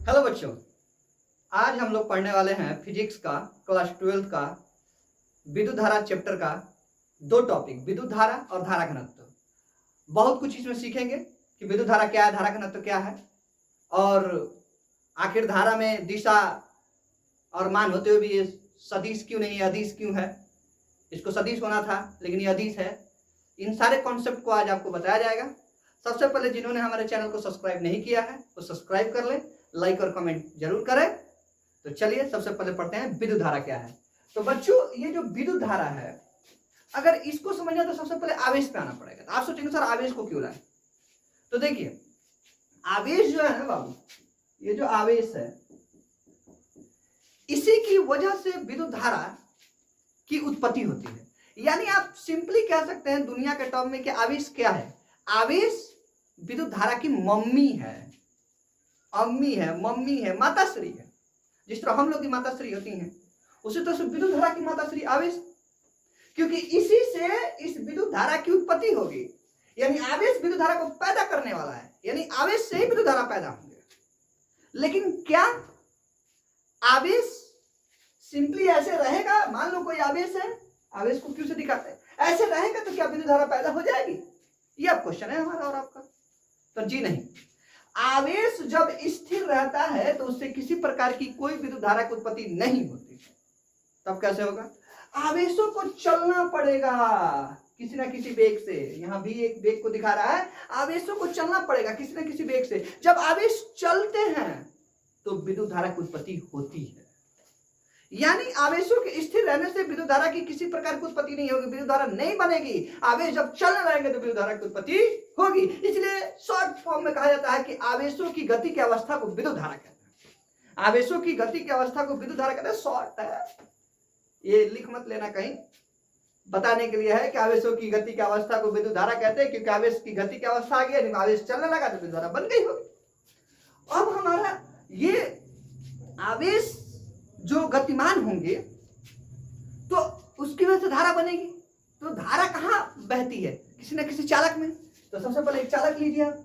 Hello बच्चों, आज हम लोग पढ़ने वाले हैं फिजिक्स का क्लास 12 का विद्युत धारा चैप्टर का दो टॉपिक, विद्युत धारा और धारा घनत्व। बहुत कुछ इसमें सीखेंगे कि विद्युत धारा क्या है, धारा घनत्व क्या है और आखिर धारा में दिशा और मान होते हुए भी ये सदिश क्यों नहीं है, अदिश क्यों है। इसको सदिश होना था लेकिन ये अदिश है। इन सारे कॉन्सेप्ट को आज आपको बताया जाएगा। सबसे पहले जिन्होंने हमारे चैनल को सब्सक्राइब नहीं किया है वो सब्सक्राइब कर लें, लाइक और कमेंट जरूर करें। तो चलिए सबसे पहले पढ़ते हैं विद्युत धारा क्या है। तो बच्चों, ये जो विद्युत धारा है, अगर इसको समझना तो सबसे पहले आवेश पे आना पड़ेगा। तो आप सोचेंगे सर आवेश को क्यों लाए, तो देखिए आवेश जो है ना बाबू, ये जो आवेश है इसी की वजह से विद्युत धारा की उत्पत्ति होती है। यानी आप सिंपली कह सकते हैं दुनिया के टर्म में कि आवेश क्या है। आवेश विद्युत धारा की मम्मी है, अम्मी है, मम्मी है, माताश्री है। जिस तरह हम लोग की माताश्री होती हैं उसी तरह से विद्युत धारा की माताश्री आवेश, क्योंकि इसी से इस विद्युत धारा की उत्पत्ति होगी। यानी आवेश विद्युत धारा को पैदा करने वाला है, यानी आवेश से ही विद्युत धारा पैदा होंगे। लेकिन क्या आवेश सिंपली ऐसे रहेगा? मान लो कोई आवेश है, आवेश को क्यों से दिखाते हैं, ऐसे रहेगा तो क्या विद्युत धारा पैदा हो जाएगी? ये अब क्वेश्चन है हमारा और आपका। तो जी नहीं, आवेश जब स्थिर रहता है तो उससे किसी प्रकार की कोई विद्युत धारा की उत्पत्ति नहीं होती। तब कैसे होगा? आवेशों को चलना पड़ेगा किसी ना किसी वेग से। यहां भी एक वेग को दिखा रहा है, आवेशों को चलना पड़ेगा किसी ना किसी वेग से। जब आवेश चलते हैं तो विद्युत धारा की उत्पत्ति होती है। यानी आवेशों के स्थिर रहने से विद्युत धारा की किसी प्रकार की उत्पत्ति नहीं होगी, विद्युत धारा नहीं बनेगी। आवेश जब चलने लगेंगे तो विद्युत धारा की उत्पत्ति होगी। इसलिए शॉर्ट फॉर्म में कहा जाता है कि आवेशों की गति की अवस्था को विद्युत धारा कहते हैं। आवेशों की गति की अवस्था को विद्युत धारा कहते हैं। शॉर्ट है, ये लिख मत लेना कहीं, बताने के लिए है कि आवेशों की गति की अवस्था को विद्युत धारा कहते हैं, क्योंकि आवेश की गति की अवस्था आ गई, आवेश चलने लगा तो विद्युत धारा बन गई होगी। अब हमारा ये आवेश जो गतिमान होंगे तो उसकी वजह से धारा बनेगी। तो धारा कहां बहती है? किसी न किसी चालक में। तो सबसे पहले एक चालक लीजिए आप,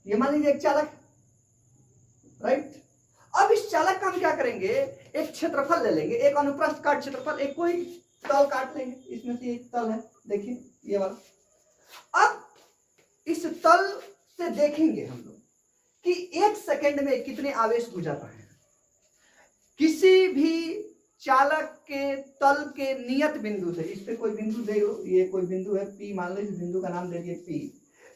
ये मान लीजिए एक चालक, राइट। अब इस चालक का हम क्या करेंगे, एक क्षेत्रफल ले लेंगे, एक अनुप्रस्थ काट क्षेत्रफल, एक कोई तल काट लेंगे। इसमें से एक तल है, देखिए ये वाला। अब इस तल से देखेंगे हम लोग कि एक सेकेंड में कितने आवेश गुजर रहे हैं। किसी भी चालक के तल के नियत बिंदु से, इस पे कोई बिंदु दे लो, ये कोई बिंदु है P, मान लो इस बिंदु का नाम दे दिए P।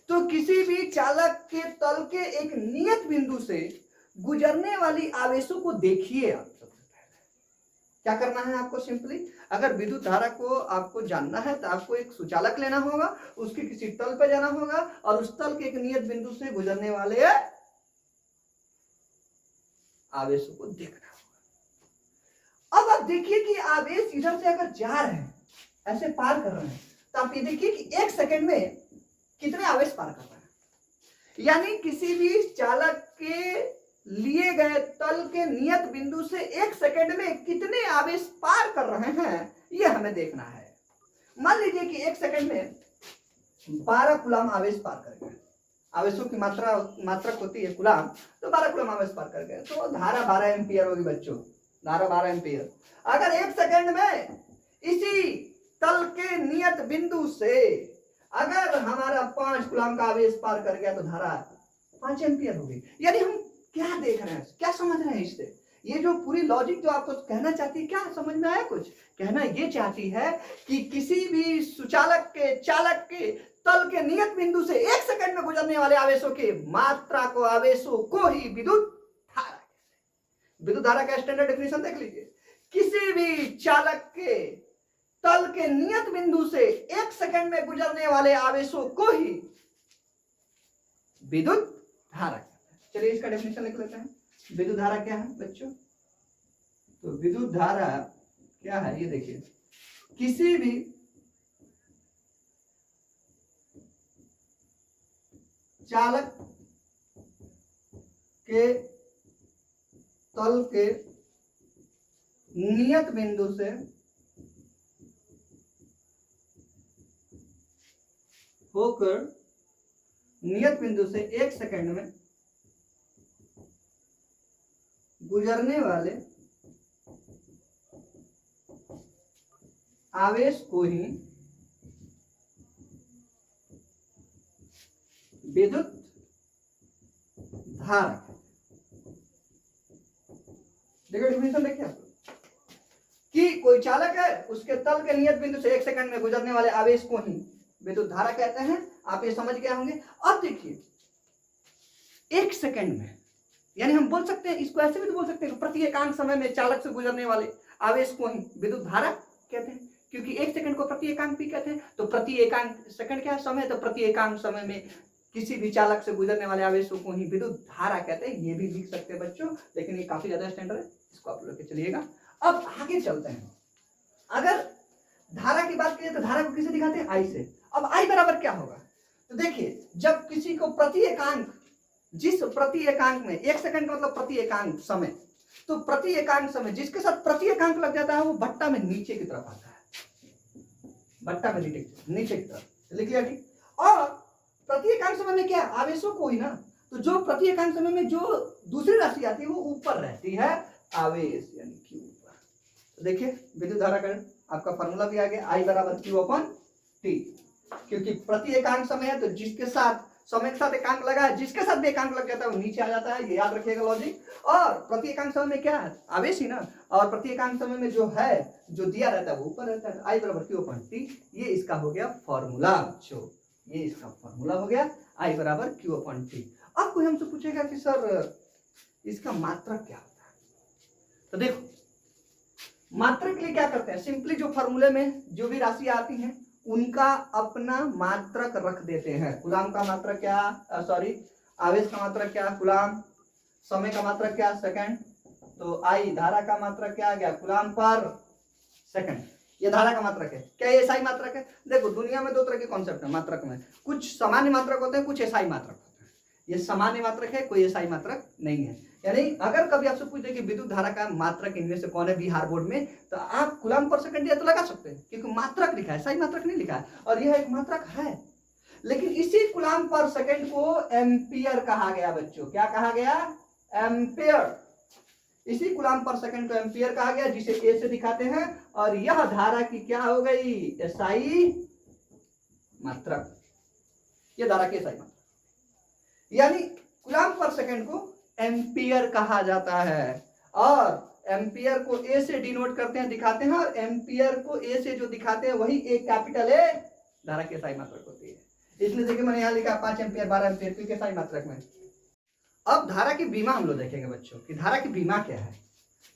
तो किसी भी चालक के तल के एक नियत बिंदु से गुजरने वाली आवेशों को देखिए आप। सबसे पहले क्या करना है आपको, सिंपली अगर विद्युत धारा को आपको जानना है तो आपको एक सुचालक लेना होगा, उसके किसी तल पे जाना होगा और उस तल के एक नियत बिंदु से गुजरने वाले आवेशों को देखना। अब आप देखिए कि आवेश इधर से अगर जा रहे हैं, ऐसे पार कर रहे हैं, तो आप ये देखिए कि एक सेकंड में कितने आवेश पार कर रहे हैं। यानी किसी भी चालक के लिए गए तल के नियत बिंदु से एक सेकंड में कितने आवेश पार कर रहे हैं, ये हमें देखना है। मान लीजिए कि एक सेकंड में 12 कूलाम आवेश पार कर गए। आवेशों की मात्रक होती है कूलाम, तो 12 कूलाम आवेश पार कर गए तो धारा 12 एम्पियर होगी बच्चों, धारा 12 एम्पियर। अगर एक सेकंड में इसी तल के नियत बिंदु से अगर हमारा 5 कूलाम का आवेश पार कर गया तो धारा 5 एम्पियर होगी। यानी हम क्या देख रहे हैं, क्या समझ रहे हैं इससे? ये जो पूरी लॉजिक जो आपको कहना चाहती है, क्या समझ में आया? कुछ कहना ये चाहती है कि किसी भी सुचालक के चालक के तल के नियत बिंदु से एक सेकंड में गुजरने वाले आवेशों की मात्रा को, आवेशों को ही विद्युत धारा। विद्युत धारा का स्टैंडर्ड डेफिनेशन देख लीजिए, किसी भी चालक के तल के नियत बिंदु से एक सेकंड में गुजरने वाले आवेशों को ही विद्युत धारा। चलिए इसका डेफिनेशन लिख लेते हैं। विद्युत धारा क्या है बच्चों? तो विद्युत धारा क्या है ये देखिए, किसी भी चालक के तल के नियत बिंदु से होकर नियत बिंदु से एक सेकंड में गुजरने वाले आवेश को ही विद्युत धारा कहते हैं। देखो डिफिनेशन देखिए आप कि कोई चालक है, उसके तल के नियत बिंदु से 1 सेकंड में गुजरने वाले आवेश को ही विद्युत धारा कहते हैं। आप ये समझ गए होंगे। अब देखिए 1 सेकंड में, यानी हम बोल सकते हैं, इसको ऐसे भी तो बोल सकते हैं कि प्रति एकांक समय में चालक से गुजरने वाले आवेश को ही विद्युत धारा कहते हैं, क्योंकि 1 सेकंड को प्रति एकांक भी कहते हैं। तो प्रति एकांक सेकंड क्या समय, तो प्रति एकांक समय में किसी भी चालक से गुजरने वाले आवेशों को ही विद्युत धारा कहते हैं। ये भी लिख सकते हैं बच्चों, लेकिन ये काफी ज्यादा स्टैंडर्ड है, इसको आप लोग चलिएगा। अब आगे चलते हैं। अगर धारा की बात करें तो धारा को किसे दिखाते हैं, आई से। अब आई बराबर क्या होगा, तो देखिए जब किसी को प्रति एकांक, जिस प्रति एकांक में 1 सेकंड का मतलब प्रति एकांक समय, तो प्रति एकांक समय जिसके साथ प्रति एकांक लग जाता है वो बट्टा में नीचे की तरफ आता है, बट्टा में नीचे की तरफ, लिख लिया ठीक। और प्रति एकांक समय में क्या है, आवेशों को ही ना, तो जो प्रति एकांक समय में जो दूसरी राशि आती है वो ऊपर रहती है, आवेश यानी क्यू ऊपर। तो देखिए विद्युत धारा का आपका फॉर्मूला भी आ गया, आई बराबर क्यू अपॉन टी, क्योंकि प्रति एकांक समय है तो जिसके साथ समय के साथ एकांक लगा है, जिसके साथ भी एकांक लग जाता है वो नीचे आ जाता है, ये याद रखिएगा लॉजिक। और प्रति एकांक समय में क्या है, आवेश ही ना, और प्रति एकांक समय में जो है, जो दिया रहता है वो ऊपर रहता है, आई बराबर क्यू अपॉन टी। ये इसका हो गया फॉर्मूला बच्चों, ये इसका फॉर्मूला हो गया, आई बराबर क्यू अपॉन टी। अब कोई हमसे पूछेगा कि सर इसका मात्रक क्या होता है, तो देखो मात्रक के लिए क्या करते हैं, सिंपली जो फॉर्मूले में जो भी राशि आती हैं उनका अपना मात्रक रख देते हैं। कूलाम का मात्रक क्या, आवेश का मात्रक क्या, कूलाम, समय का मात्रक क्या, सेकंड, तो आई धारा का मात्रक क्या आ गया, कूलाम पर सेकंड। ये धारा का मात्रक है, क्या ये एसआई मात्रक है। देखो दुनिया में 2 तरह के कॉन्सेप्ट है मात्रक में, कुछ सामान्य मात्रक होते हैं, कुछ एसआई मात्रक होते हैं। ये सामान्य मात्रक है, कोई एसआई मात्रक नहीं है। यानी अगर कभी आपसे पूछे कि विद्युत धारा का मात्रक इनमें से कौन है बिहार बोर्ड में, तो आप कूलाम पर सेकंड तो लगा सकते हैं, क्योंकि मात्रक लिखा है, एसआई मात्रक नहीं लिखा है, और यह एक मात्रक है। लेकिन इसी कूलाम पर सेकंड को एम्पियर कहा गया बच्चों, क्या कहा गया, एम्पियर। इसी कूलाम पर सेकंड को एम्पियर कहा गया, जिसे ए से दिखाते हैं, और यह धारा की क्या हो गई, एसआई मात्रक। यह धारा की एसआई मात्रक, यानी कूलाम पर सेकंड को एम्पियर कहा जाता है, और एम्पियर को ए से डिनोट करते हैं, दिखाते हैं, और एम्पियर को ए से जो दिखाते हैं वही ए कैपिटल ए धारा की एसआई मात्रक होती है। इसलिए देखिए मैंने यहाँ लिखा 5 एम्पियर 12 एम्पियर की एसआई मात्रक में। अब धारा की बीमा हम लोग देखेंगे बच्चों कि धारा की बीमा क्या है।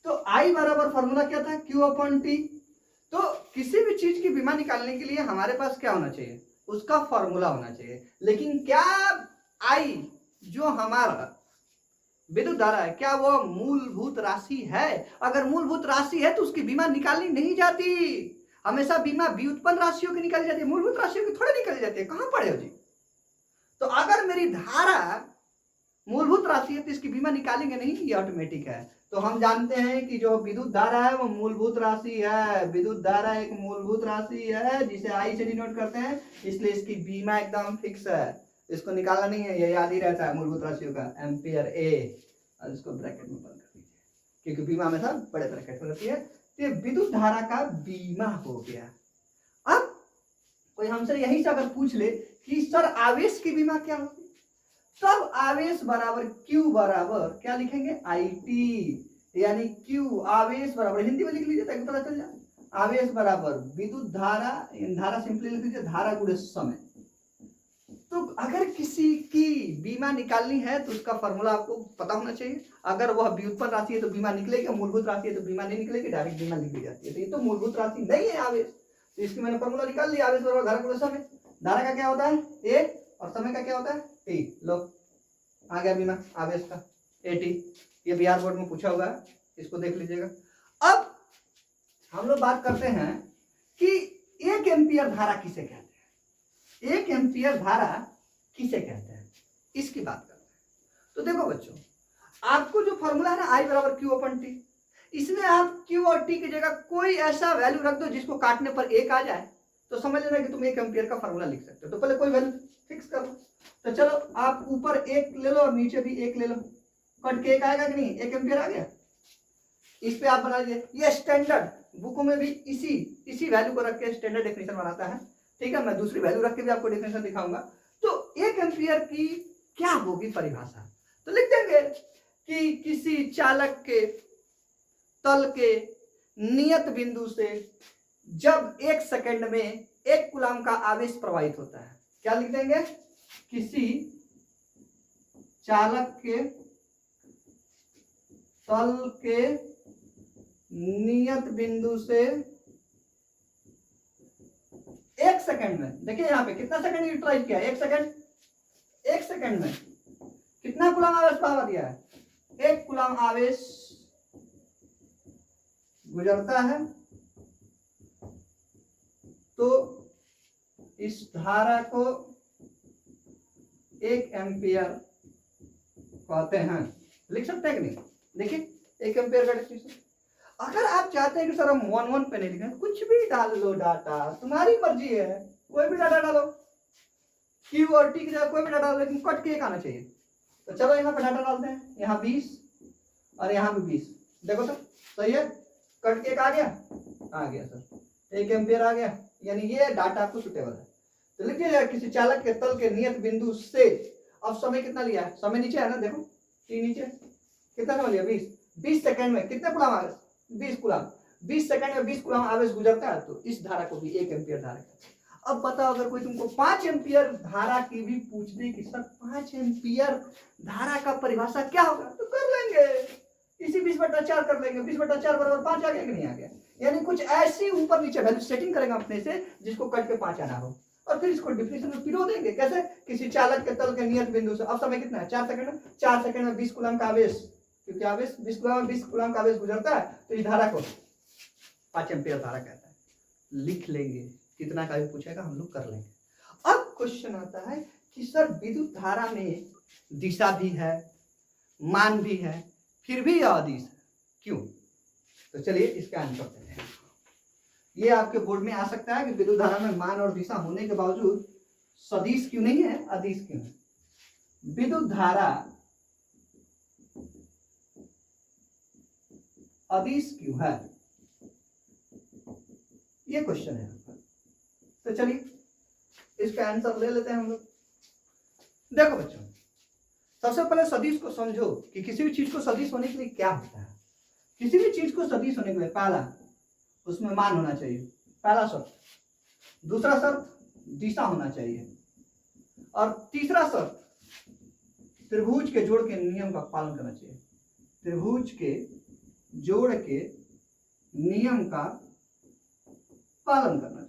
तो आई बराबर फॉर्मूला क्या था, क्यू अपॉन टी। तो किसी भी चीज की बीमा निकालने के लिए हमारे पास क्या होना चाहिए, उसका फॉर्मूला होना चाहिए। लेकिन क्या आई जो हमारा विद्युत धारा है, क्या वो मूलभूत राशि है? अगर मूलभूत राशि है तो उसकी बीमा निकालनी नहीं जाती। हमेशा बीमा व्युत्पन्न राशियों की निकाली जाती है, मूलभूत राशियों की थोड़ी निकाली जाती है। कहां पढ़े हो जी? तो अगर मेरी धारा मूलभूत राशि है तो इसकी बीमा निकालेंगे नहीं, ये ऑटोमेटिक है। तो हम जानते हैं कि जो विद्युत धारा है वो मूलभूत राशि है। विद्युत धारा एक मूलभूत राशि है जिसे आई से डिनोट करते हैं, इसलिए इसकी बीमा एकदम फिक्स है, इसको निकालना नहीं है, ये याद ही रहता है मूलभूत राशियों का, एम्पियर ए, और इसको ब्रैकेट में बंद कर दीजिए क्योंकि बीमा हमेशा बड़े ब्रैकेट में रहती है। तो विद्युत धारा का बीमा हो गया। अब कोई हमसे यही से अगर पूछ ले कि सर आवेश की बीमा क्या होगी, तब आवेश बराबर क्यू बराबर क्या लिखेंगे, आई टी, यानी क्यू आवेश बराबर, हिंदी में लिख लीजिए ताकि पता चल जाए, आवेश बराबर विद्युत धारा, धारा सिंपली लिख लीजिए धारा गुणे समय। तो अगर किसी की बीमा निकालनी है तो उसका फॉर्मूला आपको पता होना चाहिए। अगर वह व्युत्पन्न राशि है तो बीमा निकलेगी, मूलभूत राशि है तो बीमा नहीं निकलेगी, डायरेक्ट बीमा निकल जाती है। तो ये तो मूलभूत राशि नहीं है आवेश, तो इसकी मैंने फॉर्मूला निकाल लिया, आवेश बराबर धारा गुणे समय। धारा का क्या होता है ए, और समय का क्या होता है टी। लो आ गया बीमा आवेश का ए टी, ये बिहार बोर्ड में पूछा हुआ है, इसको देख लीजिएगा। अब हम लोग बात करते हैं कि 1 एम्पियर धारा किसे कहते हैं, 1 एम्पियर धारा किसे कहते हैं, इसकी बात करते हैं। तो देखो बच्चों, आपको जो फॉर्मूला है ना आई बराबर क्यू अपन टी, इसमें आप क्यू और टी की जगह कोई ऐसा वैल्यू रख दो जिसको काटने पर 1 आ जाए, तो समझ लेना कि तुम 1 एम्पियर का फॉर्मूला लिख सकते हो। तो पहले कोई वैल्यू फिक्स कर लो। तो चलो आप ऊपर 1 ले लो और नीचे भी 1 ले लो, कट के 1 आएगा कि नहीं, 1 एम्पियर आ गया। इस पे आप बना लीजिए। ये स्टैंडर्ड बुकों में भी इसी वैल्यू को रख के स्टैंडर्ड डेफिनेशन बनाता है, ठीक है। मैं दूसरी वैल्यू रख के भी आपको डेफिनेशन दिखाऊंगा। तो 1 एम्पियर की क्या होगी परिभाषा, तो लिख देंगे कि किसी चालक के तल के नियत बिंदु से जब 1 सेकंड में 1 कूलम का आवेश प्रवाहित होता है। क्या लिख देंगे, किसी चालक के तल के नियत बिंदु से 1 सेकंड में, देखिए यहां पे कितना सेकंड यूटिलाइज किया, 1 सेकंड। 1 सेकंड में कितना कूलम आवेश पावर दिया है, 1 कूलम आवेश गुजरता है, तो इस धारा को 1 एम्पियर कहते हैं। लिख सकते हैं कि नहीं, देखिए 1 एम्पियर का डेफिनेशन। अगर आप चाहते हैं कि सर हम 1 पे नहीं लिखें, कुछ भी डाल लो डाटा, तुम्हारी मर्जी है, कोई भी डाटा डालो, Q और T की जगह कोई भी डाटा डालो, लेकिन कट के 1 आना चाहिए। तो चलो यहाँ पे डाटा डालते हैं, यहाँ 20 और यहाँ भी 20, देखो सर सही है, कट के 1 आ गया सर, 1 एम्पियर आ गया, यानी ये डाटा आपको सुटेबल है। तो लिखिए किसी चालक के तल के नियत बिंदु से, अब समय कितना लिया है, समय नीचे है ना, देखो T नीचे, कितना समय लिया 20 सेकंड में कितने कूलम आवेश, 20 कूलम, 20 सेकंड में 20 कूलम आवेश गुजरता है, तो इस धारा को भी 1 एम्पियर धारा कहते हैं। अब बताओ अगर कोई तुमको 5 एम्पियर धारा की भी पूछ दे कि सर 5 एम्पियर धारा का परिभाषा क्या होगा, तो कर लेंगे, इसी 20/4 कर लेंगे, 20/4 बराबर 5 आ गया कि नहीं आ गया, यानी कुछ ऐसी ऊपर नीचे वैल्यू सेटिंग करेंगे अपने से जिसको कट के 5 आना हो, और फिर इसको डिफिनेशन में पिरो देंगे। कैसे, किसी चालक के तल के नियत बिंदु से, अब समय कितना है 4 सेकंड, 4 सेकंड में 20 कूलम का आवेश, क्योंकि आवेश 20 कूलम का आवेश गुजरता है, तो इस धारा को 5 एम्पियर धारा कहता है। लिख लेंगे, कितना का भी पूछेगा हम लोग कर लेंगे। अब क्वेश्चन आता है कि सर विद्युत धारा में दिशा भी है, मान भी है, फिर भी यह अदिश है, क्यों? तो चलिए इसका आंसर देते हैं। ये आपके बोर्ड में आ सकता है कि विद्युत धारा में मान और दिशा होने के बावजूद सदिश क्यों नहीं है, अदिश क्यों है? विद्युत धारा अदिश क्यों है, ये क्वेश्चन है। तो चलिए इसका आंसर ले लेते हैं हम लोग। देखो बच्चों, सबसे पहले सदिश को समझो कि किसी भी चीज को सदिश होने के लिए क्या होता है। किसी भी चीज को सदिश होने के लिए पहला उसमें मान होना चाहिए, पहला शर्त। दूसरा शर्त दिशा होना चाहिए, और तीसरा शर्त त्रिभुज के जोड़ के नियम का पालन करना चाहिए। त्रिभुज के जोड़ के नियम का पालन करना चाहिए।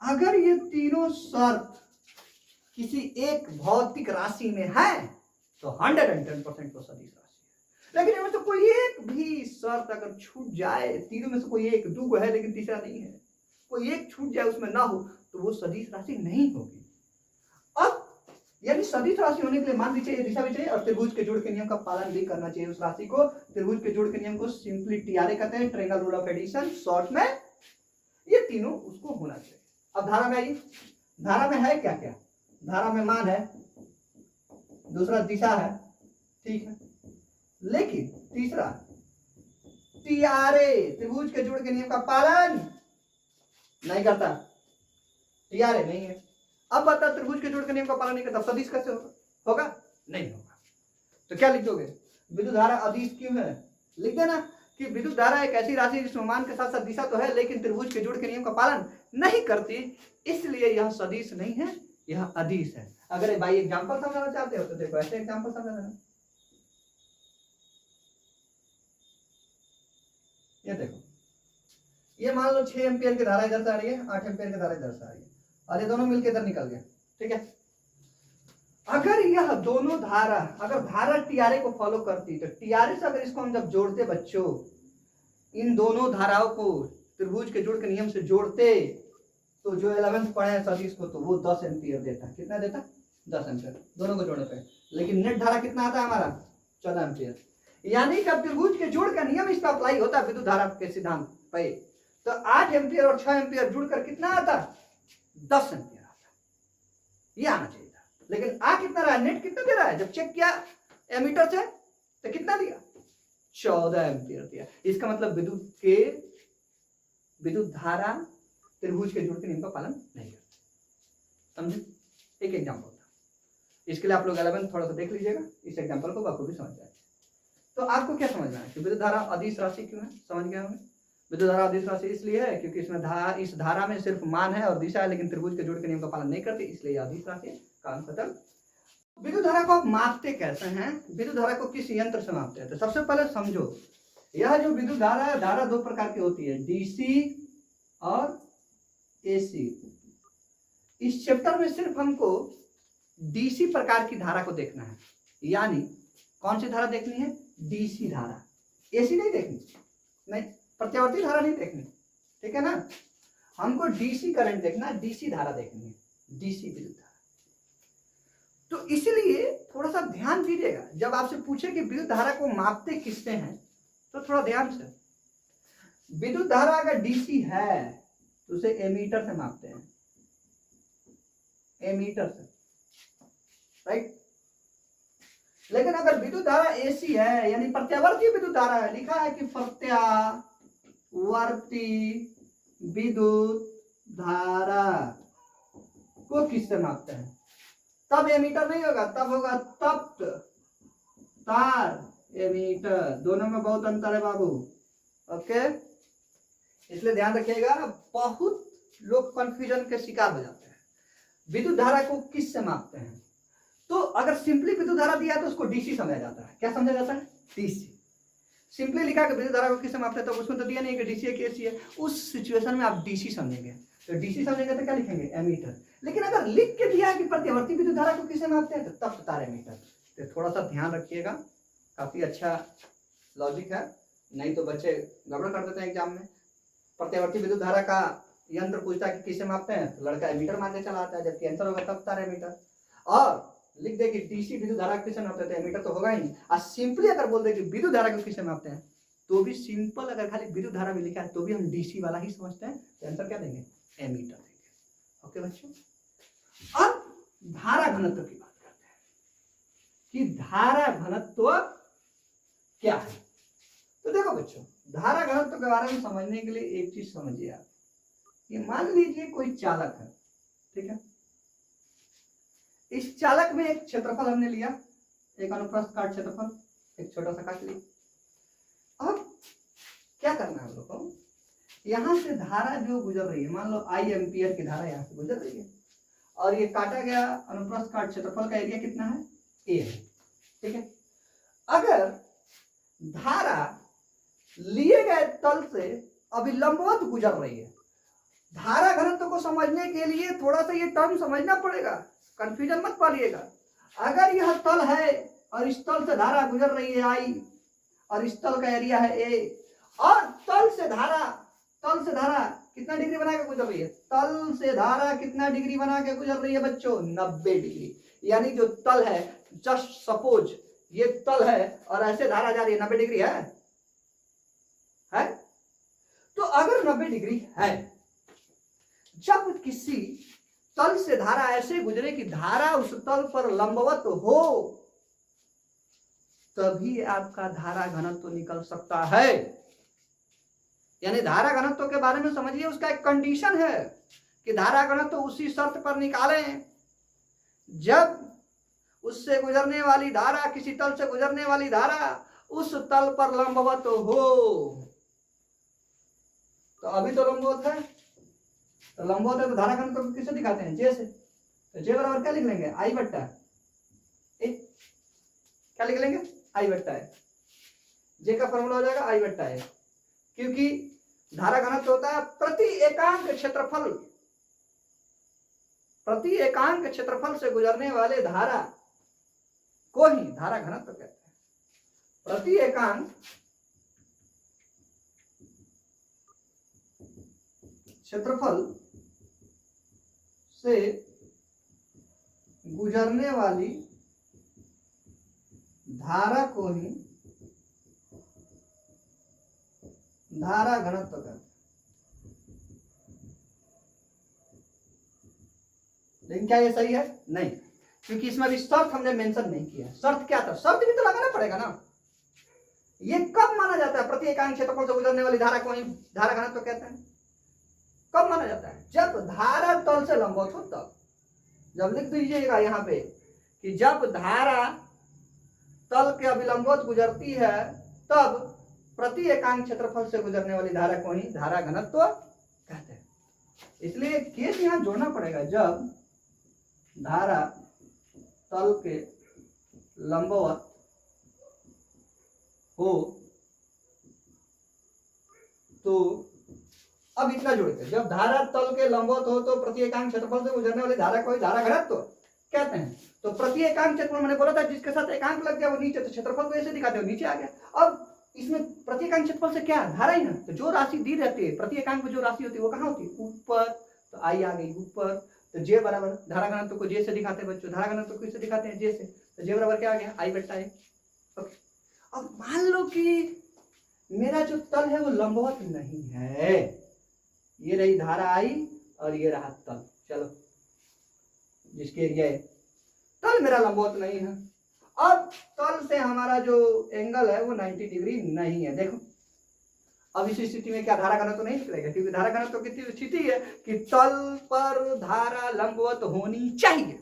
अगर ये तीनों शर्त किसी एक भौतिक राशि में है तो 110% तो सदिश राशि है। लेकिन इनमें से कोई एक भी शर्त अगर छूट जाए, तीनों में से कोई एक, दो है लेकिन तीसरा नहीं है, कोई एक छूट जाए उसमें ना हो, तो वो सदिश राशि नहीं होगी। अब यानी सदिश राशि होने के लिए मान भी चाहिए, दिशा भी चाहिए, और त्रिभुज के जोड़ के नियम का पालन भी करना चाहिए उस राशि को। त्रिभुज के जोड़ के नियम को सिंपली TRA कहते हैं, triangle rule of addition short में। ये तीनों उसको होना चाहिए। अब धारा में आइए, धारा में है क्या क्या, धारा में मान है, दूसरा दिशा है, ठीक है, लेकिन तीसरा TRA त्रिभुज के जोड़ के नियम का पालन नहीं करता, TRA नहीं है। अब बता, त्रिभुज के जोड़ के नियम का पालन नहीं करता, सदिश कैसे होगा? नहीं होगा। तो क्या लिख दोगे, विद्युत धारा अदिश क्यों है? लिख देना कि विद्युत धारा एक ऐसी राशि जिसमें मान के साथ साथ दिशा तो है, लेकिन त्रिभुज के जोड़ के नियम का पालन नहीं करती, इसलिए यह सदिश नहीं है, यह अदिश है। अगर बाई एग्जांपल समझाना चाहते हो तो देखो ऐसे एग्जांपल समझा देना। ये देखो, ये मान लो 6 एम्पियर की धारा इधर से आ रही है, 8 एम्पियर की धारा इधर से आ रही है, और ये दोनों मिलकर इधर निकल गया, ठीक है। अगर यह दोनों धारा, अगर धारा TRA को फॉलो करती, तो TRA से अगर इसको हम जब जोड़ते बच्चों, इन दोनों धाराओं को त्रिभुज के जोड़ के नियम से जोड़ते, तो जो 11th पढ़े हैं सदिश को, तो वो 10 एम्पियर देता। कितना देता? 10 एम्पियर दोनों को जोड़ने पे। लेकिन नेट धारा कितना आता है हमारा? 14 एम्पियर। यानी कि त्रिभुज के जोड़ का नियम इस पर अप्लाई होता है विद्युत धारा के सिद्धांत पे, तो 8 एम्पियर और 6 एम्पियर जुड़कर कितना आता? 10 एम्पियर आता। ये आना चाहिए था, लेकिन आ कितना रहा है, नेट कितना दे रहा है? जब चेक किया एमीटर से तो कितना दिया? 14 एम्पियर दिया। इसका मतलब विद्युत धारा त्रिभुज के जोड़ के नियम का पालन नहीं करती। समझे? एक एग्जाम्पल था, इसके लिए आप लोग 11 थोड़ा सा देख लीजिएगा, इस एग्जाम्पल को बखूबी समझ जाएंगे। तो आपको क्या समझना है कि विद्युत धारा अदिश राशि क्यों है? समझ गए होंगे। विद्युत धारा अदिश राशि इसलिए है क्योंकि इसमें इस धारा में सिर्फ मान है और दिशा है, लेकिन त्रिभुज के जोड़ के नियम का पालन नहीं करती, इसलिए अदिश राशि है। काम खत्म। विद्युत धारा को आप मापते कैसे हैं? विद्युत धारा को किस यंत्र से मापते हैं? तो सबसे पहले समझो, यह जो विद्युत धारा है, धारा दो प्रकार की होती है, डीसी और एसी। इस चैप्टर में सिर्फ हमको डीसी प्रकार की धारा को देखना है, यानी कौन सी धारा देखनी है? डीसी धारा। एसी नहीं देखनी, नहीं, प्रत्यावर्ती धारा नहीं देखनी, ठीक है ना। हमको डीसी करंट देखना, डीसी धारा देखनी है, डीसी विद्युत धारा। तो इसलिए थोड़ा सा ध्यान दीजिएगा, जब आपसे पूछे कि विद्युत धारा को मापते किससे हैं, तो थोड़ा ध्यान से। विद्युत धारा अगर डीसी है तो उसे एमीटर से मापते हैं, एमीटर से, राइट। लेकिन अगर विद्युत धारा एसी है, यानी प्रत्यावर्ती विद्युत धारा है, लिखा है कि प्रत्यावर्ती विद्युत धारा को किससे मापते हैं? तब एमीटर नहीं होगा, तब होगा तप्त तार एमीटर। दोनों में बहुत अंतर है बाबू, ओके। इसलिए ध्यान रखिएगा, बहुत लोग कंफ्यूजन के शिकार हो जाते हैं। विद्युत धारा को किससे मापते हैं? तो अगर सिंपली विद्युत धारा दिया है तो उसको डीसी समझा जाता है। क्या समझा जाता है? डीसी। सिंपली लिखा कि विद्युत धारा को किससे मापते हैं, तो उसमें तो दिया नहीं कि डीसी है कि एसी है। उस सिचुएशन में आप डीसी समझेंगे, तो डीसी समझेंगे तो क्या लिखेंगे? एमीटर। लेकिन अगर लिख के दिया है कि प्रतिवर्ती विद्युत धारा को किससे मापते हैं, तो तप्त तार एमीटर। तो थोड़ा सा ध्यान रखिएगा, काफी अच्छा लॉजिक है, नहीं तो बच्चे गड़बड़ कर देते हैं एग्जाम में। प्रतिवर्ती विद्युत धारा का यंत्र पूछता है कि किससे मापते हैं, तो लड़का एमीटर मान के चला आता है, जबकि आंसर होगा तप्त तार एमीटर। और लिख दे कि डीसी विद्युत धारा किससे मापते हैं, एमीटर तो होगा ही नहीं। और सिंपली अगर बोल दे कि विद्युत धारा को किससे मापते हैं, तो भी सिंपल, अगर खाली विद्युत धारा भी लिखा है तो भी हम डीसी वाला ही समझते हैं, तो आंसर क्या देंगे? एमीटर देंगे। ओके बच्चों, अब धारा घनत्व की बात करते हैं कि धारा घनत्व क्या है। तो देखो बच्चों, धारा घनत्व के बारे में समझने के लिए एक चीज समझिए आप, ये मान लीजिए कोई चालक है, ठीक है। इस चालक में एक क्षेत्रफल हमने लिया, एक अनुप्रस्थ काट क्षेत्रफल, एक छोटा सा काट लिया। अब क्या करना है हम लोग को, यहां से धारा जो गुजर रही है, मान लो आई एम्पियर की धारा यहां से गुजर रही है, और ये काटा गया अनुप्रस्थ काट क्षेत्रफल का एरिया कितना है? ए है, ठीक है। अगर धारा लिए गए तल से अभी लंबवत गुजर रही है, धारा घनत्व को समझने के लिए थोड़ा सा ये टर्म समझना पड़ेगा, कंफ्यूजन मत पालिएगा। अगर यह तल है और इस तल से धारा गुजर रही है आई, और इस तल का एरिया है ए, और तल से धारा कितना डिग्री बना के गुजर रही है? तल से धारा कितना डिग्री बना के गुजर रही है बच्चों? 90 डिग्री। यानी जो तल है, जस्ट सपोज ये तल है और ऐसे धारा जा रही है, 90 डिग्री है? तो अगर 90 डिग्री है, जब किसी तल से धारा ऐसे गुजरे कि धारा उस तल पर लंबवत हो, तभी आपका धारा घनत्व निकल सकता है। यानी धारा घनत्व के बारे में समझिए, उसका एक कंडीशन है कि धारा घनत्व उसी शर्त पर निकालें जब उससे गुजरने वाली धारा, किसी तल से गुजरने वाली धारा उस तल पर लंबवत हो। तो अभी तो लंबवत है, तो लंबवत है तो धारा घनत्व को किससे दिखाते हैं? जे से। तो जे बराबर क्या लिख लेंगे? आई बट्टा ए। क्या लिख लेंगे? आई बट्टा है। जे का फॉर्मूला हो जाएगा आई बट्टा है, क्योंकि धारा घनत्व होता है प्रति एकांक क्षेत्रफल से गुजरने वाले धारा को ही धारा घनत्व कहते हैं। प्रति एकांक क्षेत्रफल से गुजरने वाली धारा को ही धारा घनत्व कहते हैं। लेकिन क्या ये सही है? नहीं, क्योंकि इसमें अभी शर्त हमने मेंशन नहीं किया। शर्त क्या था? शर्त भी तो लगाना पड़ेगा ना। ये कब माना जाता है प्रति एकांक क्षेत्रफल से गुजरने वाली धारा को ही धारा घनत्व कहते हैं? कब माना जाता है? जब धारा तल से लंबवत हो तब। जब लिख दीजिएगा यहाँ पे कि जब धारा तल के अभिलंबवत गुजरती है तब प्रति एकांक क्षेत्रफल से गुजरने वाली धारा को ही धारा घनत्व कहते हैं। इसलिए केस यहां जोड़ना पड़ेगा, जब धारा तल के लंबवत हो तो अब इतना जोड़ते हैं, जब धारा तल के लंबवत हो तो प्रति एकांक क्षेत्रफल से गुजरने वाली धारा को ही धारा घनत्व कहते हैं। तो प्रति एकांक क्षेत्रफल मैंने बोला था जिसके साथ एकांक लग गया वो नीचे, तो क्षेत्रफल को ऐसे दिखाते हो नीचे आ गया। अब इसमें प्रति एकांक क्षेत्रफल से क्या धारा ही ना, तो जो राशि दी रहती है प्रति एकांक में जो राशि होती है वो कहाँ होती है? ऊपर। तो आई आ गई ऊपर, तो जे बराबर धारा घनत्व को जे से दिखाते हैं बच्चों, धारा घनत्व को किससे दिखाते हैं? जे से। तो जे बराबर क्या आ गया? आई बट्टा ए। अब मान लो कि मेरा जो तल है वो लंबवत नहीं है, ये रही धारा आई और ये रहा तल, चलो जिसके एरिया है, तल मेरा लंबवत नहीं है। अब तल से हमारा जो एंगल है वो 90 डिग्री नहीं है। देखो अब इस स्थिति में क्या धारा घनत्व नहीं निकलेगा? क्योंकि धारा घनत्व कितनी स्थिति है कि तल पर धारा लंबवत होनी चाहिए।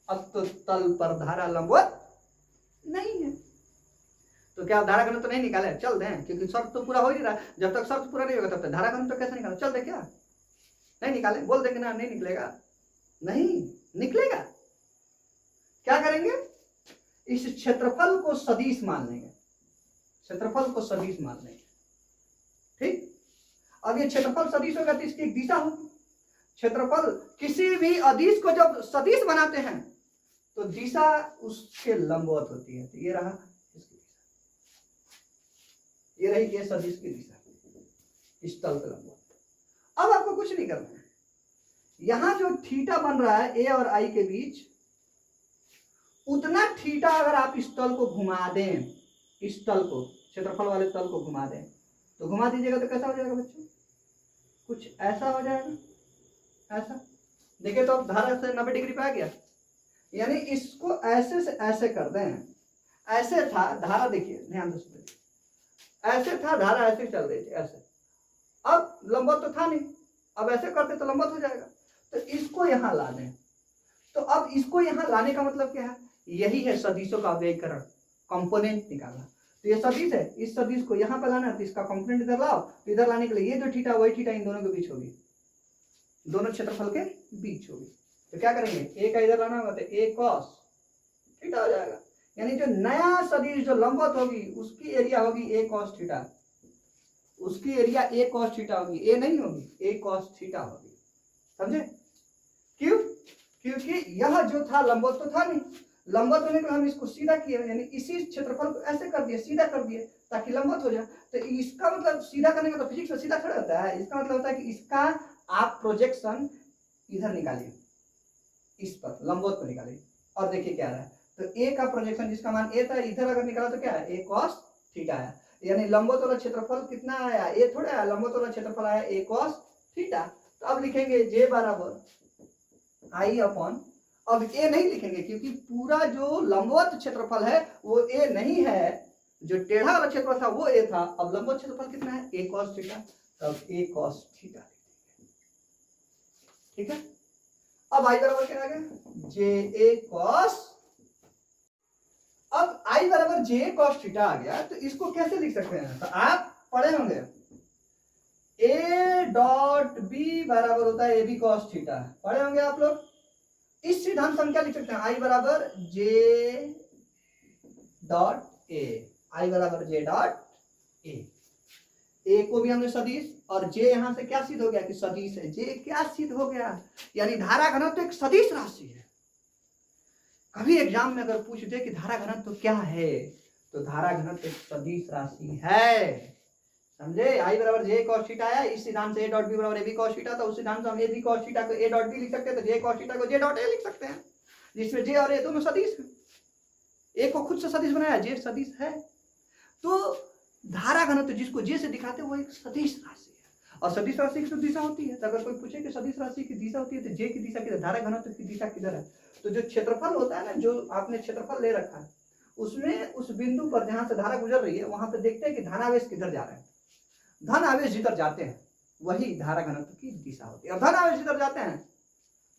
अब तो तल पर धारा लंबवत नहीं है, तो क्या धारा घनत्व नहीं निकाले? चल दें, क्योंकि शर्त तो पूरा हो ही रहा है। जब तक शर्त पूरा नहीं होगा तब तक धारा घनत्व कैसे निकाले? चल दे, क्या नहीं निकाले? बोल देंगे ना नहीं निकलेगा, नहीं निकलेगा। क्या करेंगे? इस क्षेत्रफल को सदिश मान लेंगे, क्षेत्रफल को सदिश मान लेंगे, ठीक। अब ये क्षेत्रफल सदिश होगा तो इसकी एक दिशा होगी। क्षेत्रफल किसी भी अदिश को जब सदिश बनाते हैं तो दिशा उसके लंबवत होती है। तो ये रहा इसकी दिशा, ये रही ये सदिश की दिशा, इस तल पे लंबवत। अब आपको कुछ नहीं करना है, यहां जो थीटा बन रहा है ए और आई के बीच, उतना थीटा अगर आप इस तल को घुमा दें, इस तल को क्षेत्रफल वाले तल को घुमा दें, तो घुमा दीजिएगा तो कैसा हो जाएगा बच्चों? कुछ ऐसा हो जाएगा, ऐसा। देखिए तो अब धारा से 90 डिग्री पे आ गया, यानी इसको ऐसे से ऐसे कर दें। ऐसे था धारा, देखिए ध्यान से, ऐसे था धारा, ऐसे चल रही थी ऐसे। अब लंबवत तो था नहीं, अब ऐसे करते तो लंबवत हो जाएगा। तो इसको यहां ला दें, तो अब इसको यहां लाने का मतलब क्या है? यही है सदिशों का व्ययकरण, कंपोनेंट निकालना। तो ये सदिश है, इस सदिश को यहाँ पे लाना, तो इसका कंपोनेंट इधर लाओ। तो इधर लाने के लिए ये जो थीटा वही थीटा इन दोनों के बीच होगी, दोनों क्षेत्रफल के बीच होगी। तो क्या करेंगे? ए का इधर लाना होगा तो ए कॉस थीटा हो जाएगा। यानी जो नया सदिश जो लंबवत होगी उसकी एरिया होगी ए कॉस थीटा, उसकी एरिया ए कॉस थीटा होगी, ए नहीं होगी, ए कॉस थीटा होगी। समझे? क्यों? क्योंकि यह जो था लंबवत तो था नहीं, लंबवत होने के लिए हम इसको सीधा किए, यानी इसी क्षेत्रफल को ऐसे कर दिए, सीधा कर दिए ताकि लंबवत हो जाए। तो इसका मतलब सीधा करने का तो फिजिक्स में सीधा खड़ा होता है। इसका मतलब होता है कि इसका आप प्रोजेक्शन इधर निकालिए, इस पर लंबवत को निकालिए, और देखिए क्या रहा है। तो ए का प्रोजेक्शन जिसका मान ए था, इधर अगर निकाला तो क्या है? ए कॉस थीटा आया। यानी लंबवत वाला क्षेत्रफल कितना आया? ए थोड़ा आया, लंबवत वाला क्षेत्रफल आया ए कॉस थीटा। तो अब लिखेंगे जे बराबर आई अपॉन, अब ए नहीं लिखेंगे क्योंकि पूरा जो लंबवत क्षेत्रफल है वो ए नहीं है, जो टेढ़ा वाला क्षेत्रफल था वो ए था। अब लंबवत क्षेत्रफल कितना है? ए कॉस थीटा, तब ए कॉस थीटा, ठीक है। अब आई बराबर क्या आ गया? जे ए कॉस। अब आई बराबर जे ए कॉस थीटा आ गया, तो इसको कैसे लिख सकते हैं? तो आप पढ़े होंगे ए डॉट बी बराबर होता है ए बी कॉस थीटा, पढ़े होंगे आप लोग। इस सिद्धांत से हम क्या लिख सकते हैं? आई बराबर जे डॉट ए, आई बराबर जे डॉट ए को भी हमने सदिश, और जे यहां से क्या सिद्ध हो गया कि सदिश है। जे क्या सिद्ध हो गया? यानी धारा घनत्व तो एक सदिश राशि है। कभी एग्जाम में अगर पूछ दे कि धारा घनत्व तो क्या है, तो धारा घनत्व एक सदिश राशि है। समझे? आई बराबर जे कॉस थीटा है, इस सिद्धांत से ए डॉट बी बराबर ए बी कॉस थीटा, तो उस सिद्धांत से हम ए बी कॉस थीटा को ए डॉट बी लिख सकते हैं, तो जे कॉस थीटा को जे डॉट ए लिख सकते हैं, जिसमें जे और ए दोनों सदिश हैं। ए को खुद से सदिश बनाया, जे सदिश है। तो धारा घनत्व जिसको जे से दिखाते हैं वो एक सदिश राशि है, और सदिश राशि की दिशा होती है। तो अगर कोई पूछे कि सदिश राशि की दिशा होती है तो जे की दिशा किधर, धारा घनत्व की दिशा किधर है? तो जो क्षेत्रफल होता है ना, जो आपने क्षेत्रफल ले रखा है उसमें उस बिंदु पर जहां से धारा गुजर रही है वहां पे देखते हैं कि धनावेश किधर जा रहे हैं। धन आवेश जिधर जाते हैं वही धारा घनत्व की दिशा होती है। और धन आवेश जिधर जाते हैं,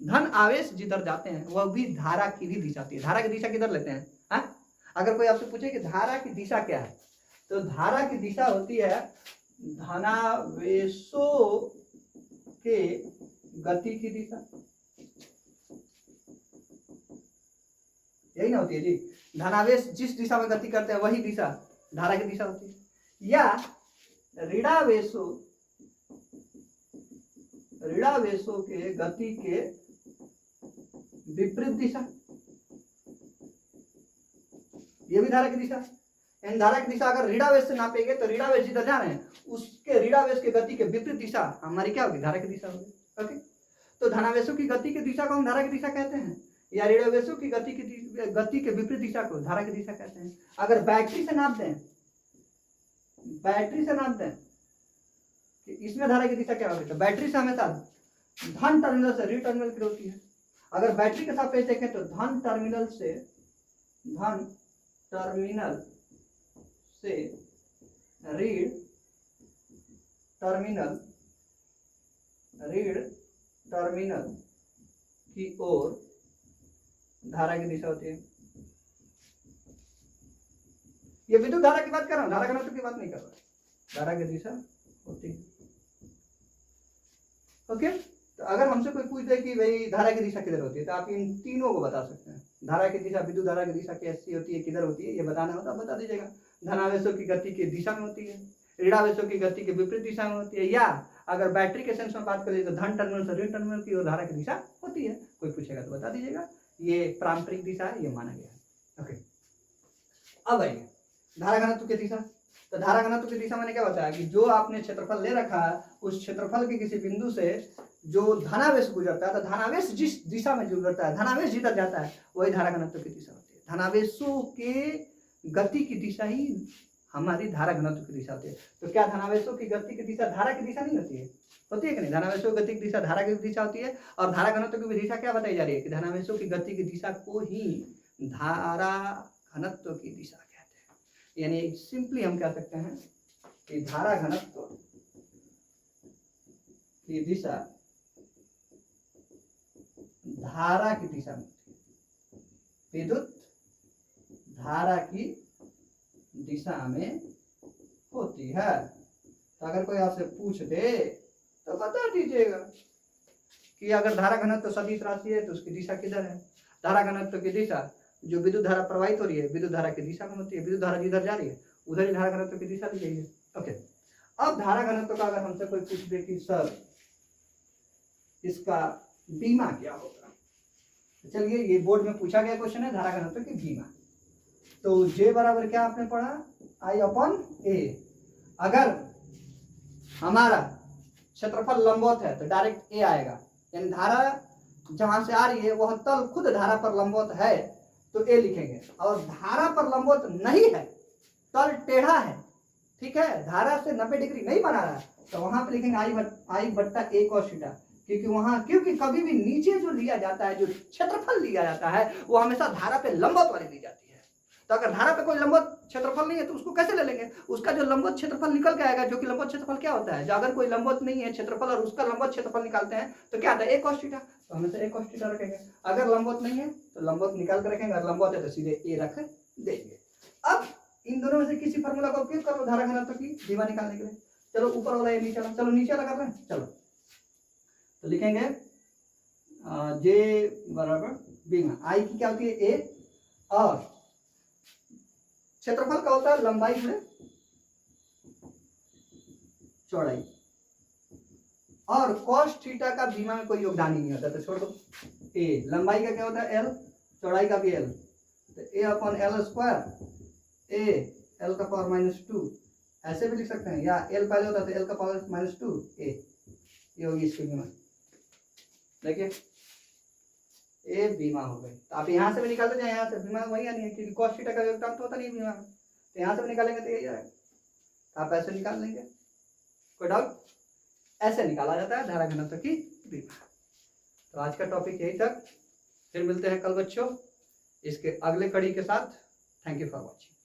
धन आवेश जिधर जाते हैं वह भी धारा की भी दिशा होती है। धारा की दिशा किधर लेते हैं? हाँ? अगर कोई आपसे पूछे कि धारा की दिशा क्या है, तो धारा की दिशा होती है धनावेशों के गति की दिशा। यही ना होती है जी, धनावेश जिस दिशा में गति करते हैं वही दिशा धारा की दिशा होती है। या ऋणावेशों के गति के विपरीत दिशा, ये भी धारा की दिशा। इन धारा की दिशा अगर ऋणावेश से नापेंगे तो ऋणावेश जिधर जा रहे हैं उसके ऋणावेश के गति के विपरीत दिशा हमारी क्या होगी? धारा की दिशा होगी। ओके, तो धनावेशों की गति की दिशा को हम धारा की दिशा कहते हैं, या ऋणावेशों की गति के विपरीत दिशा को धारा की दिशा कहते हैं। अगर बैटरी से नाप दें कि इसमें धारा की दिशा क्या होगी, तो बैटरी से हमेशा धन टर्मिनल से ऋण टर्मिनल की होती है। अगर बैटरी के सापेक्ष देखें तो धन टर्मिनल से ऋण टर्मिनल की ओर धारा की दिशा होती है। ये विद्युत धारा की बात कर रहा हूं, धारा घनत्व की बात नहीं कर रहा। धारा की दिशा होती है। ओके, तो अगर हमसे कोई पूछ दे कि भाई धारा की दिशा किधर होती है, तो आप इन तीनों को बता सकते हैं। धारा की दिशा, विद्युत धारा की दिशा कैसी होती है, किधर होती है, ये बताना होता बता दीजिएगा। धनावेशों की गति की दिशा में होती है, ऋणावेशों की गति के विपरीत दिशा में होती है, या अगर बैटरी के सेंस में बात करें तो धन टर्मिनल से ऋण टर्मिनल की ओर धारा की दिशा होती है। कोई पूछेगा तो बता दीजिएगा, ये पारंपरिक दिशा है, ये माना गया है। ओके, अब आइए धारा घनत्व की दिशा। तो धारा घनत्व की दिशा मैंने क्या बताया कि जो आपने क्षेत्रफल ले रखा है उस क्षेत्रफल के किसी बिंदु से जो धनावेश गुजरता है, तो धनावेश जिस दिशा में गुजरता है, धनावेश जिधर जाता है वही धारा घनत्व की दिशा होती है। धनावेशों के गति की दिशा ही हमारी धारा घनत्व की दिशा होती है। तो क्या धनावेशों की गति की दिशा धारा की दिशा नहीं होती है? होती है कि नहीं? धनावेशों की गति की दिशा धारा की दिशा होती है। और धारा घनत्व की दिशा क्या बताई जा रही है कि धनावेशों की गति की दिशा को ही धारा घनत्व की दिशा कहते हैं। यानी सिंपली हम कह सकते हैं कि धारा घनत्व की दिशा धारा की दिशा में, विद्युत धारा की दिशा में होती है। तो अगर कोई आपसे पूछ दे तो बता दीजिएगा कि अगर धारा घनत्व सदिश राशि है तो उसकी दिशा किधर है। धारा घनत्व की दिशा जो विद्युत धारा प्रवाहित हो रही है विद्युत धारा की दिशा में होती है। विद्युत धारा जिधर जा रही है उधर ही धारा घनत्व की दिशा दी गई है। ओके, अब धारा घनत्व का अगर हमसे कोई पूछ दे कि सर इसका बीमा क्या होगा, चलिए ये बोर्ड में पूछा गया क्वेश्चन है धारा घनत्व की बीमा। तो J बराबर क्या आपने पढ़ा, I/A। अगर हमारा क्षेत्रफल लंबवत है तो डायरेक्ट A आएगा, यानी धारा जहां से आ रही है वह तल खुद धारा पर लंबवत है तो A लिखेंगे। और धारा पर लंबवत नहीं है, तल टेढ़ा है, ठीक है, धारा से 90 डिग्री नहीं बना रहा है, तो वहां पे लिखेंगे I/A cos थीटा। क्योंकि कभी भी नीचे जो लिया जाता है, जो क्षेत्रफल लिया जाता है वो हमेशा धारा पे लंबवत वाली ली जाती है। तो अगर धारा पे कोई लंबवत क्षेत्रफल नहीं है तो उसको कैसे ले लेंगे? उसका जो लंबवत क्षेत्रफल निकल के आएगा, जो कि लंबवत क्षेत्रफल क्या होता है, जो अगर कोई लंबवत नहीं है क्षेत्रफल और उसका लंबवत क्षेत्रफल निकालते हैं तो क्या आता है A cos थीटा। तो हमेशा A cos थीटा रखेंगे। अगर लंबवत नहीं है तो लंबवत निकाल कर रखेंगे, अगर लंबवत है तो सीधे A रख देंगे। अब इन दोनों में से किसी फार्मूला का उपयोग करो धारा घनत्व की बीमा निकालने के लिए। चलो ऊपर वाला ये नीचे वाला, चलो नीचे वाला कर रहे हैं। चलो तो लिखेंगे J बराबर बीमा, I की क्या होती है A, और क्षेत्रफल का होता है लंबाई में चौड़ाई, और cos थीटा का बीमा में कोई योगदान ही नहीं होता तो छोड़ दो। A लंबाई का क्या होता है L, चौड़ाई का भी L, तो A/L², A L का पावर -2 ऐसे भी लिख सकते हैं, या L पहले होता है तो L का पावर -2 A, ये होगी इसकी बीमा। देखिए ए बीमा हो गई। तो आप यहाँ से भी निकालते जाए, यहाँ से बीमा वही आनी है क्योंकि cos थीटा का योगदान तो होता नहीं बीमा में, तो यहाँ से भी निकालेंगे तो यही आएगा। आप ऐसे निकाल लेंगे, कोई डाउट? ऐसे निकाला जाता है धारा घनत्व की बीमा। तो आज का टॉपिक यही तक, फिर मिलते हैं कल बच्चों इसके अगले कड़ी के साथ। Thank you for watching.